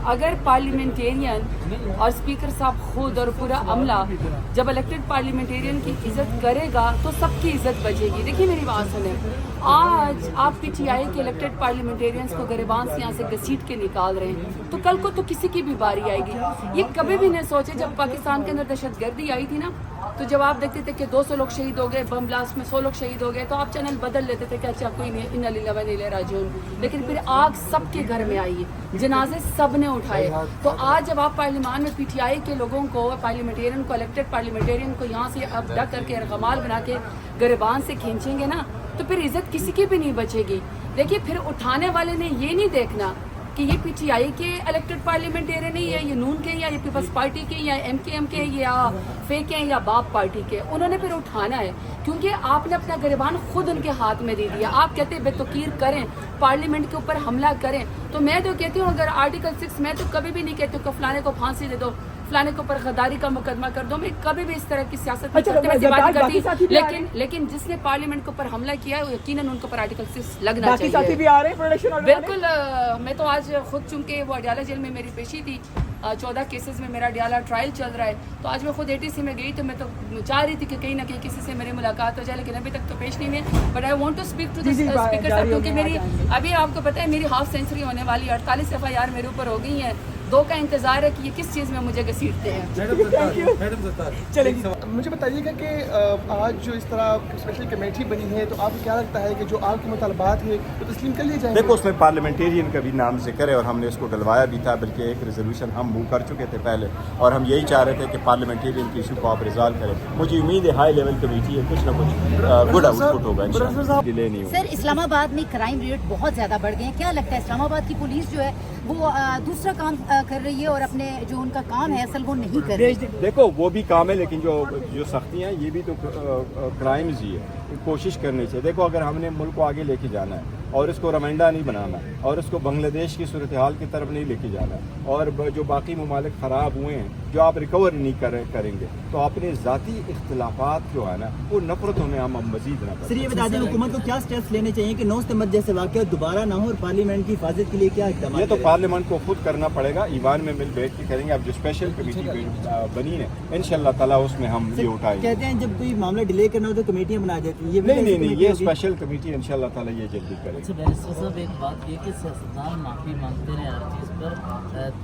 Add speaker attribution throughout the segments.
Speaker 1: اگر پارلیمنٹیرین اور اسپیکر صاحب خود اور پورا عملہ جب الیکٹڈ پارلیمنٹیرین کی عزت کرے گا تو سب کی عزت بچے گی. دیکھیے میری بات سنیں, آج آپ پی ٹی آئی کے الیکٹڈ پارلیمنٹیرینس کو گریبان سے یہاں سے گھسیٹ کے نکال رہے ہیں, تو کل کو تو کسی کی بھی باری آئے گی. یہ کبھی بھی نہیں سوچے, جب پاکستان کے اندر دہشت گردی آئی تھی نا, تو جب آپ دیکھتے تھے کہ 200 لوگ شہید ہو گئے, بم بلاسٹ میں 100 لوگ شہید ہو گئے, تو آپ چینل بدل لیتے تھے کہ اچھا کوئی نہیں, انا للہ و انا الیہ راجعون. لیکن پھر آگ سب کے گھر میں آئی, جنازے سب نے اٹھائے. تو آج جب آپ پارلیمان میں پی ٹی آئی کے لوگوں کو, پارلیمنٹیرین کو, الیکٹڈ پارلیمنٹیرین کو یہاں سے اب ڈک کر کے ارغمال بنا کے گریبان سے کھینچیں گے نا, تو پھر عزت کسی کی بھی نہیں بچے گی. دیکھیے پھر اٹھانے والے نے یہ نہیں دیکھنا کہ یہ پی ٹی آئی کے الیکٹڈ پارلیمنٹیرین نہیں ہے, یہ نون کے یا یہ پیپلز پارٹی کے یا ایم کے یا فے کے یا باپ پارٹی کے. انہوں نے پھر اٹھانا ہے, کیونکہ آپ نے اپنا گریبان خود ان کے ہاتھ میں دے دیا. آپ کہتے ہیں بے توقیر کریں, پارلیمنٹ کے اوپر حملہ کریں, تو میں تو کہتی ہوں اگر آرٹیکل 6, میں تو کبھی بھی نہیں کہتی ہوں کہ فلانے کو پھانسی دے دو, فلانے کے اوپر غداری کا مقدمہ کر دو. میں کبھی بھی اس طرح کی سیاست نہیں کرتی, لیکن جس نے پارلیمنٹ کے اوپر حملہ کیا ہے یقیناً ان کے اوپر آرٹیکل 6 لگنا چاہیے. بالکل, میں تو آج خود, چونکہ وہ اڈیالہ جیل میں میری پیشی تھی, 14 کیسز میں میرا اڈیالہ ٹرائل چل رہا ہے, تو آج میں خود ATC میں گئی, تو میں تو چاہ رہی تھی کہ کہیں نہ کہیں کسی سے میری ملاقات ہو جائے, لیکن ابھی تک تو پیش نہیں ہے. But I want to speak to this speaker صاحب, کیونکہ میری ابھی آپ کو پتہ ہے میری ہاف سینچری ہونے والی ہے, 48 FIR میرے اوپر ہو گئی ہیں. 2 کا انتظار ہے کہ یہ کس چیز میں مجھے گھسیٹتے ہیں.
Speaker 2: چلیں مجھے بتائیے گا کہ آج جو اس طرح اسپیشل کمیٹی بنی ہے, تو آپ کو کیا لگتا ہے کہ جو آپ کے مطالبات ہیں وہ تسلیم کر لیے جائیں گے؟
Speaker 3: دیکھو, اس میں پارلیمنٹیرین کا بھی نام ذکر ہے, اور ہم نے اس کو ڈلوایا بھی تھا, بلکہ ایک ریزولوشن ہم موو کر چکے تھے پہلے, اور ہم یہی چاہ رہے تھے کہ پارلیمنٹیرین کی ایشو کو آپ ریزالو کریں. مجھے امید ہے ہائی لیول کمیٹی ہے, کچھ نہ کچھ گڈ آؤٹ پٹ ہوگا انشاءاللہ. ڈیلے نہیں ہوگا.
Speaker 4: سر, اسلام آباد میں کرائم ریٹ بہت زیادہ بڑھ گئے ہیں, کیا لگتا ہے اسلام آباد کی پولیس جو ہے وہ دوسرا کام کر رہی ہے اور اپنے جو ان کا کام ہے اصل وہ نہیں کر رہی؟
Speaker 3: دیکھو وہ بھی کام ہے, لیکن جو سختی ہیں یہ بھی تو کرائمز ہی ہے, کوشش کرنی چاہیے. دیکھو اگر ہم نے ملک کو آگے لے کے جانا ہے اور اس کو رمائنڈا نہیں بنانا, اور اس کو بنگلہ دیش کی صورتحال کی طرف نہیں لے کے جانا, اور جو باقی ممالک خراب ہوئے ہیں جو آپ ریکور نہیں کریں گے, تو اپنے ذاتی اختلافات جو ہے نا وہ نفرتوں میں ہم مزید نہ کریں.
Speaker 5: سر, یہ بتا دیں حکومت کو کیا اسٹیپس لینے چاہیے کہ 9 ستمبر جیسے واقعات دوبارہ نہ ہو, اور پارلیمنٹ کی حفاظت کے لیے کیا اقدامات؟
Speaker 3: یہ تو پارلیمنٹ کو خود کرنا پڑے گا, ایوان میں مل بیٹھ کے کریں گے. اب جو اسپیشل کمیٹی بنی ہے انشاءاللہ تعالیٰ اس میں ہم یہ اٹھائیں گے.
Speaker 5: کہتے ہیں جب کوئی معاملہ ڈیلے کرنا ہو تو کمیٹیاں بنا دیتی ہیں,
Speaker 3: نہیں, یہ اسپیشل کمیٹی انشاءاللہ تعالیٰ یہ جلدی کرے گی.
Speaker 6: بیرسٹر صاحب, ایک بات یہ کہ سیاستدان معافی مانگتے رہے ہر چیز پر,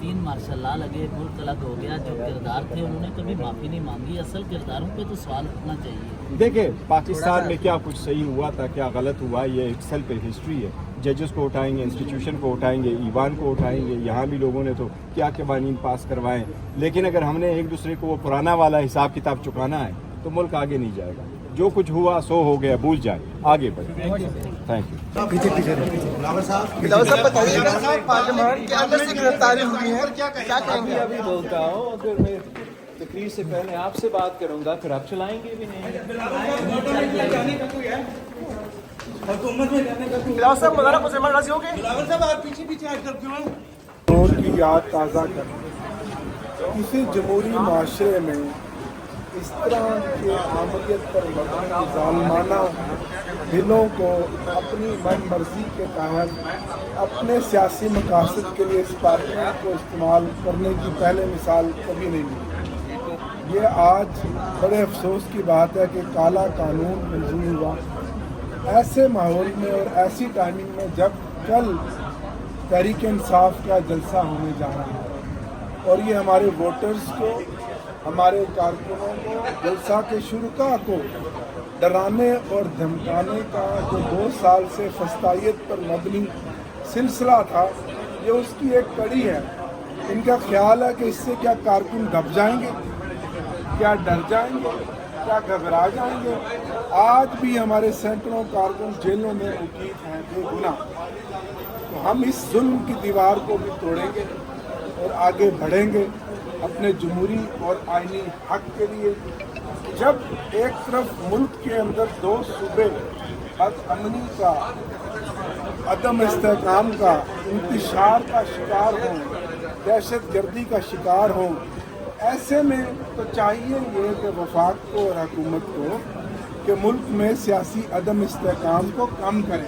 Speaker 6: 3 مارشل لا لگے, ملک الگ ہو گیا, جو کردار تھے انہوں نے کبھی معافی نہیں مانگی. اصل کرداروں پہ تو سوال اٹھنا چاہیے.
Speaker 3: دیکھیں پاکستان میں کیا کچھ صحیح ہوا تھا, کیا غلط ہوا, یہ سیلف ہسٹری ہے. ججز کو اٹھائیں گے, انسٹیٹیوشن کو اٹھائیں گے, ایوان کو اٹھائیں گے. یہاں بھی لوگوں نے تو کیا قوانین پاس کروائے, لیکن اگر ہم نے ایک دوسرے کو وہ پرانا والا حساب کتاب چکانا ہے تو ملک آگے نہیں جائے گا. جو کچھ ہوا سو ہو گیا, بھول جائیں, آگے بڑھیں. Thank you.
Speaker 2: بلاول صاحب بتائیے گا, پارلیمان کے اندر سے گرفتاری ہوئی ہے, کیا کہیں گے؟
Speaker 7: ابھی بولتا ہوں, اگر میں تقریر سے پہلے آپ سے بات کروں گا پھر آپ چلائیں گے بھی نہیں.
Speaker 2: بلاول صاحب مولانا مسلمان راضی ہو گئے؟ بلاول صاحب آپ پیچھے آج کل کیوں ہیں؟
Speaker 8: ان کی یاد تازہ کرنا, کسی جمہوری معاشرے میں اس طرح کے عامریت پر مبنی ظالمانہ دلوں کو اپنی من مرضی کے تحت اپنے سیاسی مقاصد کے لیے اس پارلیمنٹ کو استعمال کرنے کی پہلے مثال کبھی نہیں ملی. یہ آج بڑے افسوس کی بات ہے کہ کالا قانون منظور ہوا ایسے ماحول میں اور ایسی ٹائمنگ میں جب کل تحریک انصاف کا جلسہ ہونے جا رہا ہے, اور یہ ہمارے ووٹرز کو, ہمارے کارکنوں کو, جلسہ کے شرکاء کو ڈرانے اور دھمکانے کا جو 2 سال سے فسطائیت پر مبنی سلسلہ تھا, یہ اس کی ایک کڑی ہے. ان کا خیال ہے کہ اس سے کیا کارکن دب جائیں گے, کیا ڈر جائیں گے, کیا گھبرا جائیں گے. آج بھی ہمارے سینکڑوں کارکن جیلوں میں مقید ہیں بے گناہ. تو ہم اس ظلم کی دیوار کو بھی توڑیں گے اور آگے بڑھیں گے اپنے جمہوری اور آئینی حق کے لیے. جب ایک طرف ملک کے اندر 2 صوبے بد امنی کا, عدم استحکام کا, انتشار کا شکار ہوں, دہشت گردی کا شکار ہوں, ایسے میں تو چاہیے یہ کہ وفاق کو اور حکومت کو کہ ملک میں سیاسی عدم استحکام کو کم کریں.